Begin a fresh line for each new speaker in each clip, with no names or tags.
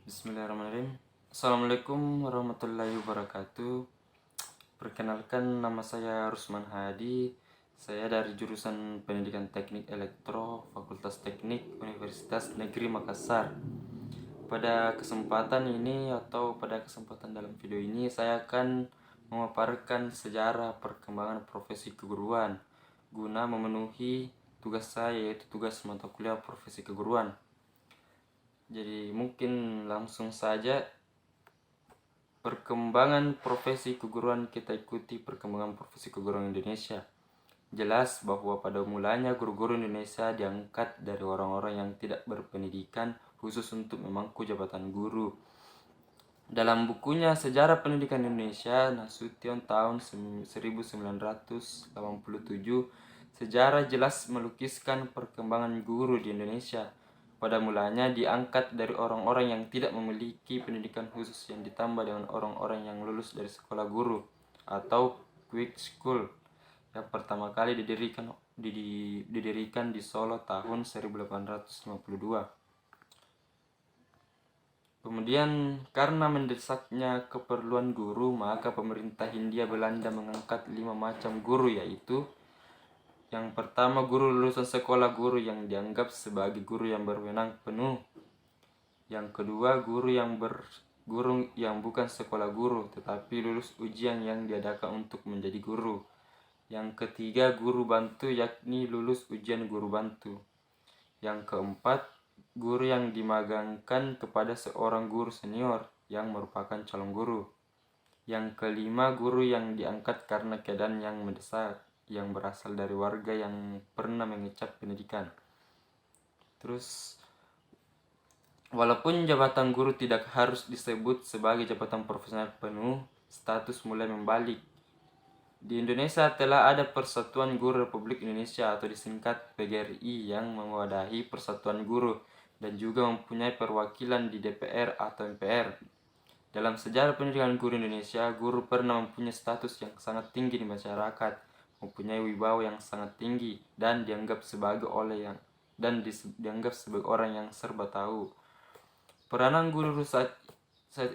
Bismillahirrahmanirrahim. Assalamualaikum warahmatullahi wabarakatuh. Perkenalkan, nama saya Rusman Hadi. Saya dari jurusan Pendidikan Teknik Elektro, Fakultas Teknik Universitas Negeri Makassar. Pada kesempatan dalam video ini saya akan memaparkan sejarah perkembangan profesi keguruan guna memenuhi tugas saya, yaitu tugas mata kuliah profesi keguruan. Jadi mungkin langsung saja perkembangan profesi keguruan. Kita ikuti perkembangan profesi keguruan Indonesia. Jelas bahwa pada mulanya guru-guru Indonesia diangkat dari orang-orang yang tidak berpendidikan khusus untuk memangku jabatan guru. Dalam bukunya Sejarah Pendidikan Indonesia Nasution tahun 1987, sejarah jelas melukiskan perkembangan guru di Indonesia. Pada mulanya diangkat dari orang-orang yang tidak memiliki pendidikan khusus yang ditambah dengan orang-orang yang lulus dari sekolah guru atau quick school yang pertama kali didirikan di Solo tahun 1852. Kemudian karena mendesaknya keperluan guru, maka pemerintah Hindia Belanda mengangkat 5 macam guru, yaitu yang pertama, guru lulusan sekolah guru yang dianggap sebagai guru yang berwenang penuh. Yang kedua, guru yang bukan sekolah guru tetapi lulus ujian yang diadakan untuk menjadi guru. Yang ketiga, guru bantu, yakni lulus ujian guru bantu. Yang keempat, guru yang dimagangkan kepada seorang guru senior yang merupakan calon guru. Yang kelima, guru yang diangkat karena keadaan yang mendesak, yang berasal dari warga yang pernah mengecap pendidikan. Terus, walaupun jabatan guru tidak harus disebut sebagai jabatan profesional penuh, status mulai membalik. Di Indonesia telah ada Persatuan Guru Republik Indonesia atau disingkat PGRI yang mewadahi persatuan guru dan juga mempunyai perwakilan di DPR atau MPR. Dalam sejarah pendidikan guru Indonesia, guru pernah mempunyai status yang sangat tinggi di masyarakat, mempunyai wibawa yang sangat tinggi dan dianggap sebagai orang yang serba tahu. Peranan guru saat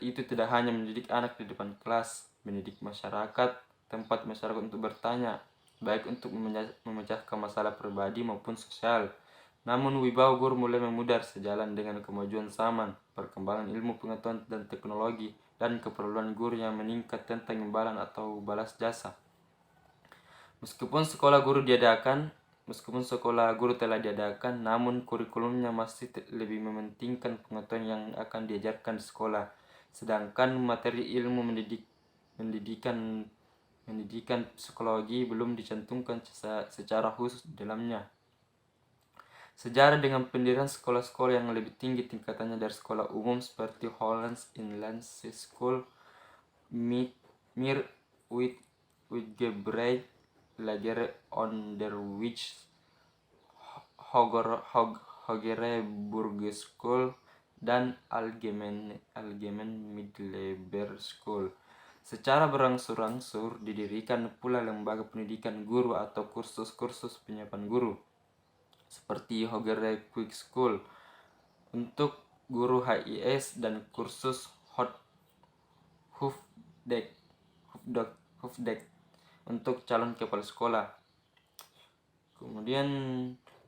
itu tidak hanya mendidik anak di depan kelas, mendidik masyarakat, tempat masyarakat untuk bertanya, baik untuk memecahkan masalah pribadi maupun sosial. Namun wibawa guru mulai memudar sejalan dengan kemajuan zaman, perkembangan ilmu pengetahuan dan teknologi, dan keperluan guru yang meningkat tentang imbalan atau balas jasa. Meskipun sekolah guru telah diadakan, namun kurikulumnya masih lebih mementingkan pengetahuan yang akan diajarkan di sekolah, sedangkan materi ilmu pendidikan psikologi belum dicantumkan secara khusus di dalamnya. Sejarah dengan pendirian sekolah-sekolah yang lebih tinggi tingkatannya dari sekolah umum seperti Hollands Inland School, Mir Witgebrei Lagere Onderwijs, Hogere Burgerschool, dan Algemeen Middelbare School. Secara berangsur-angsur didirikan pula lembaga pendidikan guru atau kursus-kursus penyiapan guru seperti Hogere Quick School untuk guru HIS dan kursus Hoofdek untuk calon kepala sekolah. Kemudian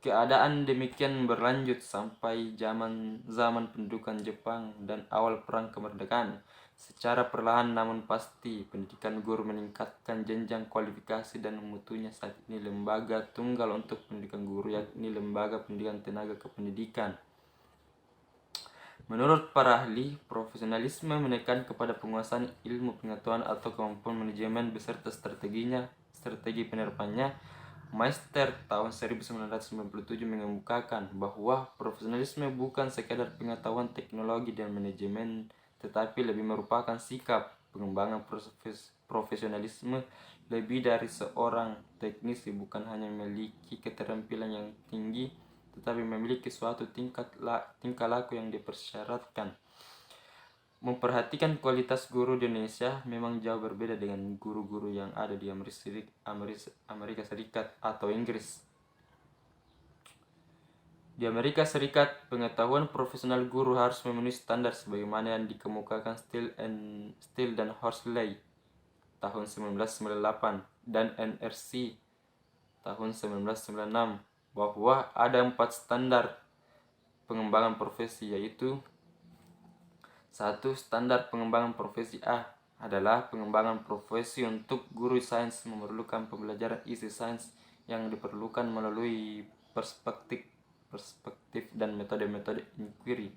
keadaan demikian berlanjut sampai zaman pendudukan Jepang dan awal perang kemerdekaan. Secara perlahan namun pasti, pendidikan guru meningkatkan jenjang kualifikasi dan mutunya. Saat ini lembaga tunggal untuk pendidikan guru, yakni Lembaga Pendidikan Tenaga Kependidikan. Menurut para ahli, profesionalisme menekan kepada penguasaan ilmu pengetahuan atau kemampuan manajemen beserta strategi penerapannya. Meister tahun 1997 mengemukakan bahwa profesionalisme bukan sekadar pengetahuan teknologi dan manajemen, tetapi lebih merupakan sikap pengembangan profesionalisme lebih dari seorang teknisi, bukan hanya memiliki keterampilan yang tinggi, tetapi memiliki suatu tingkah laku yang dipersyaratkan. Memperhatikan kualitas guru di Indonesia memang jauh berbeda dengan guru-guru yang ada di Amerika Serikat atau Inggris. Di Amerika Serikat, pengetahuan profesional guru harus memenuhi standar sebagaimana yang dikemukakan Steele dan Horsley tahun 1998 dan NRC tahun 1996 bahwa ada 4 standar pengembangan profesi, yaitu 1. Standar pengembangan profesi A adalah pengembangan profesi untuk guru sains memerlukan pembelajaran isi sains yang diperlukan melalui perspektif dan metode-metode inquiry.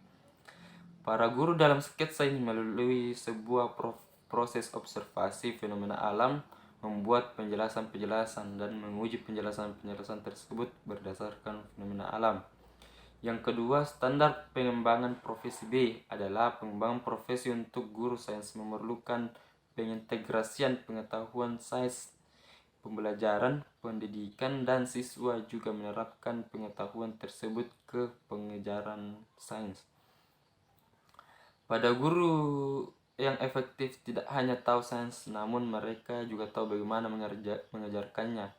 Para guru dalam sketsa ini melalui sebuah proses observasi fenomena alam, membuat penjelasan-penjelasan dan menguji penjelasan-penjelasan tersebut berdasarkan fenomena alam. Yang kedua, standar pengembangan profesi B adalah pengembangan profesi untuk guru sains memerlukan pengintegrasian pengetahuan sains, pembelajaran, pendidikan, dan siswa juga menerapkan pengetahuan tersebut ke pengejaran sains. Pada guru yang efektif tidak hanya tahu sains, namun mereka juga tahu bagaimana mengajarkannya.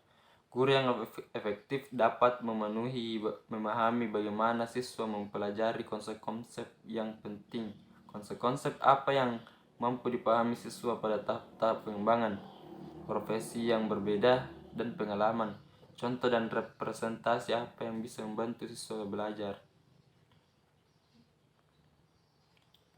Guru yang efektif dapat memahami bagaimana siswa mempelajari konsep-konsep yang penting. Konsep-konsep apa yang mampu dipahami siswa pada tahap-tahap pengembangan profesi yang berbeda dan pengalaman. Contoh dan representasi apa yang bisa membantu siswa belajar.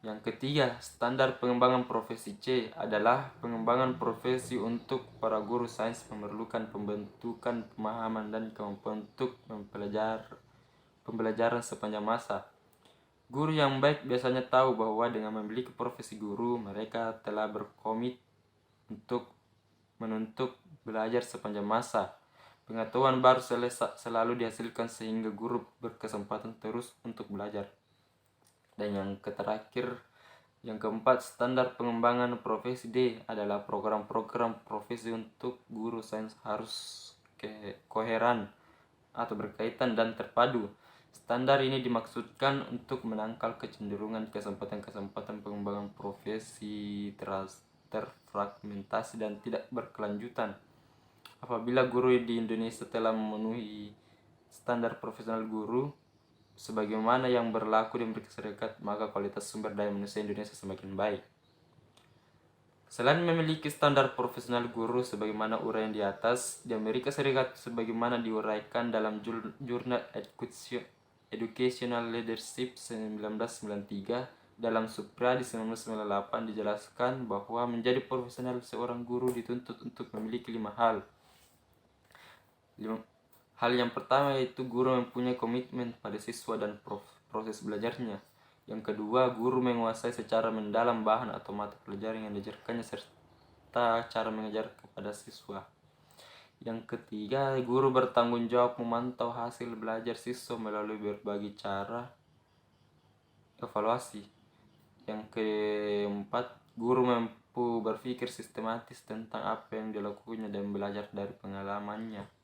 Yang ketiga, standar pengembangan profesi C adalah pengembangan profesi untuk para guru sains memerlukan pembentukan pemahaman dan kemampuan untuk pembelajaran sepanjang masa. Guru yang baik biasanya tahu bahwa dengan memiliki profesi guru, mereka telah berkomit untuk menuntut belajar sepanjang masa. Pengetahuan baru selalu dihasilkan sehingga guru berkesempatan terus untuk belajar. Dan yang keempat, standar pengembangan profesi D adalah program-program profesi untuk guru sains harus koheren atau berkaitan dan terpadu. Standar ini dimaksudkan untuk menangkal kecenderungan kesempatan-kesempatan pengembangan profesi terfragmentasi dan tidak berkelanjutan. Apabila guru di Indonesia telah memenuhi standar profesional guru sebagaimana yang berlaku di Amerika Serikat, maka kualitas sumber daya manusia Indonesia semakin baik. Selain memiliki standar profesional guru sebagaimana uraian di atas, di Amerika Serikat sebagaimana diuraikan dalam Journal Educational Leadership 1993, dalam Supradi 1998 dijelaskan bahwa menjadi profesional seorang guru dituntut untuk memiliki 5 hal. Hal yang pertama yaitu guru mempunyai komitmen pada siswa dan proses belajarnya. Yang kedua, guru menguasai secara mendalam bahan atau mata pelajaran yang diajarkannya serta cara mengajar kepada siswa. Yang ketiga, guru bertanggung jawab memantau hasil belajar siswa melalui berbagai cara evaluasi. Yang keempat, guru mampu berpikir sistematis tentang apa yang dilakukannya dan belajar dari pengalamannya.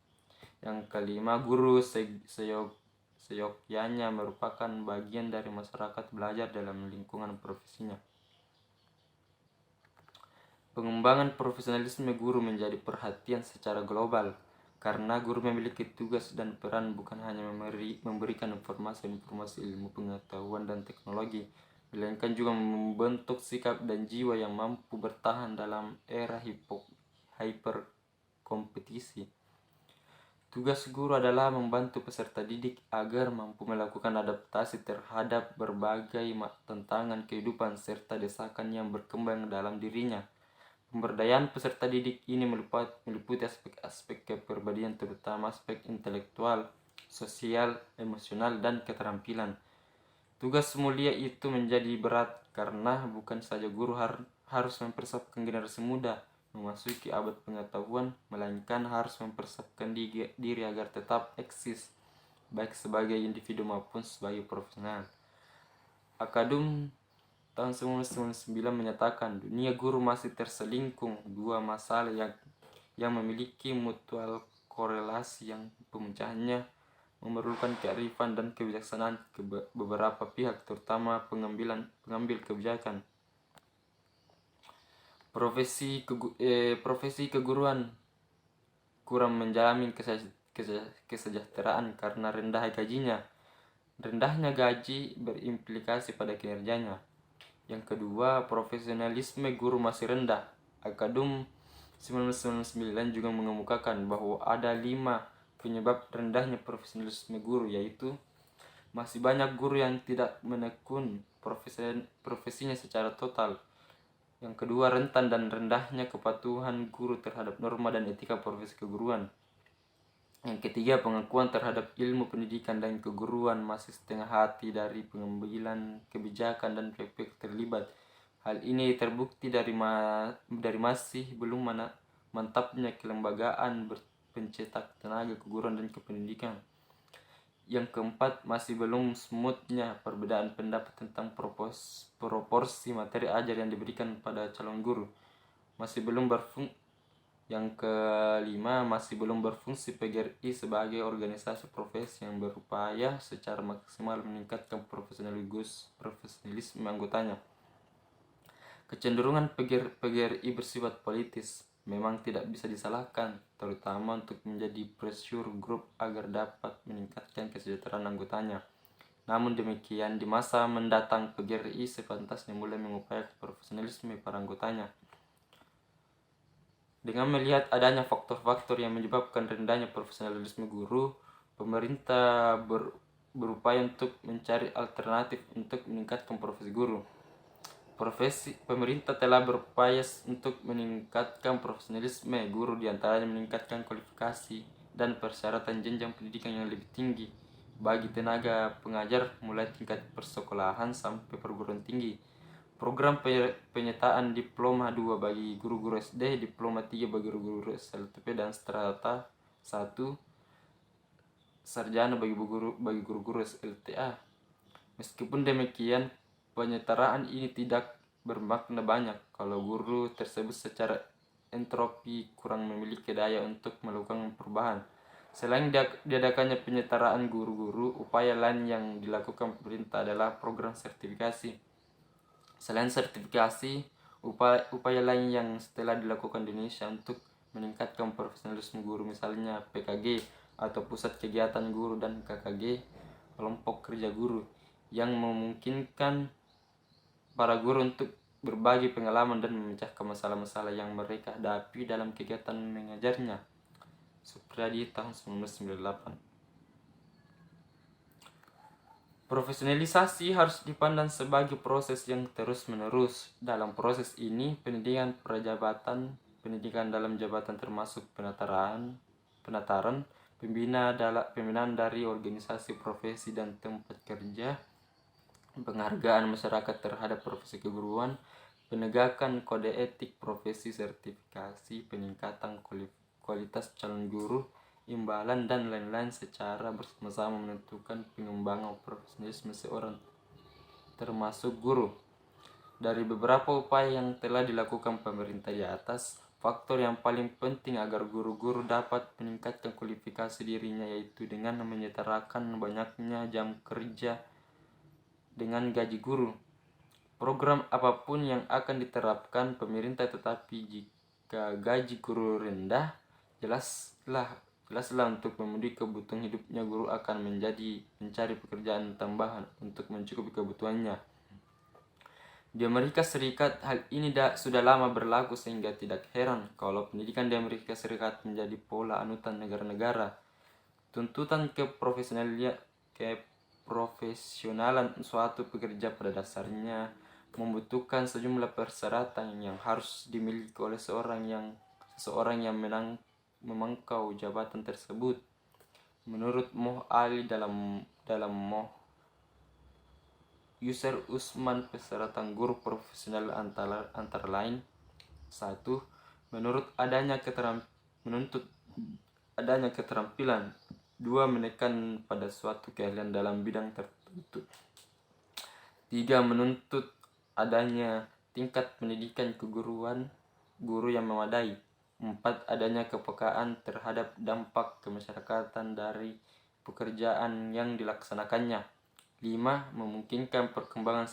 Yang kelima, guru seyogyanya merupakan bagian dari masyarakat belajar dalam lingkungan profesinya. Pengembangan profesionalisme guru menjadi perhatian secara global karena guru memiliki tugas dan peran bukan hanya memberikan informasi ilmu pengetahuan dan teknologi, melainkan juga membentuk sikap dan jiwa yang mampu bertahan dalam era hiperkompetisi. Tugas guru adalah membantu peserta didik agar mampu melakukan adaptasi terhadap berbagai tantangan kehidupan serta desakan yang berkembang dalam dirinya. Pemberdayaan peserta didik ini meliputi aspek-aspek kepribadian, terutama aspek intelektual, sosial, emosional, dan keterampilan. Tugas mulia itu menjadi berat karena bukan saja guru harus mempersiapkan generasi muda memasuki abad pengetahuan, melainkan harus mempersiapkan diri agar tetap eksis, baik sebagai individu maupun sebagai profesional. Akadum tahun 1999 menyatakan dunia guru masih terselingkuh dua masalah yang memiliki mutual korelasi yang pemecahannya memerlukan kearifan dan kebijaksanaan beberapa pihak, terutama pengambil kebijakan. Profesi keguruan kurang menjamin kesejahteraan karena rendah gajinya. Rendahnya gaji berimplikasi pada kinerjanya. Yang kedua, profesionalisme guru masih rendah. Akadum 1999 juga mengemukakan bahwa ada 5 penyebab rendahnya profesionalisme guru, yaitu masih banyak guru yang tidak menekun profesinya secara total. Yang kedua, rentan dan rendahnya kepatuhan guru terhadap norma dan etika profesi keguruan. Yang ketiga, pengakuan terhadap ilmu pendidikan dan keguruan masih setengah hati dari pengambilan kebijakan dan pihak terlibat. Hal ini terbukti dari masih belum mantapnya kelembagaan pencetak tenaga keguruan dan kependidikan. Yang keempat, masih belum smoothnya perbedaan pendapat tentang proporsi materi ajar yang diberikan pada calon guru. Yang kelima, masih belum berfungsi PGRI sebagai organisasi profesi yang berupaya secara maksimal meningkatkan profesionalisme anggotanya. Kecenderungan PGRI bersifat politis memang tidak bisa disalahkan, terutama untuk menjadi pressure group agar dapat meningkatkan kesejahteraan anggotanya. Namun demikian, di masa mendatang PGRI sepantasnya mulai mengupayakan profesionalisme para anggotanya. Dengan melihat adanya faktor-faktor yang menyebabkan rendahnya profesionalisme guru, pemerintah berupaya untuk mencari alternatif untuk meningkatkan profesi guru. Pemerintah telah berupaya untuk meningkatkan profesionalisme guru, diantaranya meningkatkan kualifikasi dan persyaratan jenjang pendidikan yang lebih tinggi bagi tenaga pengajar mulai tingkat persekolahan sampai perguruan tinggi. Program penyetaan diploma 2 bagi guru-guru SD, diploma 3 bagi guru-guru SLTP, dan strata 1 sarjana bagi guru-guru SLTA. Meskipun demikian, penyetaraan ini tidak bermakna banyak kalau guru tersebut secara entropi kurang memiliki daya untuk melakukan perubahan. Selain diadakannya penyetaraan guru-guru, upaya lain yang dilakukan pemerintah adalah program sertifikasi. Selain sertifikasi, upaya lain yang telah dilakukan di Indonesia untuk meningkatkan profesionalisme guru, misalnya PKG atau Pusat Kegiatan Guru, dan KKG, kelompok kerja guru, yang memungkinkan para guru untuk berbagi pengalaman dan memecahkan masalah-masalah yang mereka hadapi dalam kegiatan mengajarnya. Supriyadi, tahun 1998. Profesionalisasi harus dipandang sebagai proses yang terus-menerus. Dalam proses ini, pendidikan dalam jabatan termasuk penataran, pembinaan dari organisasi profesi dan tempat kerja, penghargaan masyarakat terhadap profesi keguruan, penegakan kode etik profesi, sertifikasi, peningkatan kualitas calon guru, imbalan, dan lain-lain secara bersama-sama menentukan pengembangan profesionalisme seorang termasuk guru. Dari beberapa upaya yang telah dilakukan pemerintah di atas, faktor yang paling penting agar guru-guru dapat meningkatkan kualifikasi dirinya yaitu dengan menyetarakan banyaknya jam kerja dengan gaji guru. Program apapun yang akan diterapkan pemerintah, tetapi jika gaji guru rendah, jelaslah untuk memenuhi kebutuhan hidupnya, guru akan mencari pekerjaan tambahan untuk mencukupi kebutuhannya. Di Amerika Serikat, hal ini sudah lama berlaku, sehingga tidak heran kalau pendidikan di Amerika Serikat menjadi pola anutan negara-negara. Tuntutan keprofesionalan suatu pekerja pada dasarnya membutuhkan sejumlah persyaratan yang harus dimiliki oleh seseorang yang memangkau jabatan tersebut. Menurut Moh Ali dalam Moh Yusser Usman, persyaratan guru profesional antara lain: 1. Menuntut adanya keterampilan. 2. Menekan pada suatu keahlian dalam bidang tertentu. 3. Menuntut adanya tingkat pendidikan keguruan guru yang memadai. 4. Adanya kepekaan terhadap dampak kemasyarakatan dari pekerjaan yang dilaksanakannya. 5. Memungkinkan perkembangan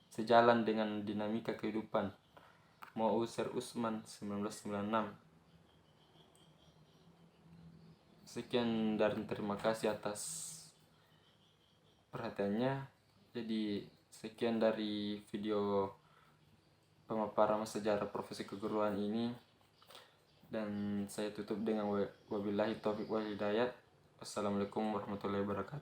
sejalan dengan dinamika kehidupan. Yusser Usman, 1996. Sekian dan terima kasih atas perhatiannya. Jadi sekian dari video pemaparan sejarah profesi keguruan ini, dan saya tutup dengan wabillahi taufiq wal hidayat. Wassalamualaikum warahmatullahi wabarakatuh.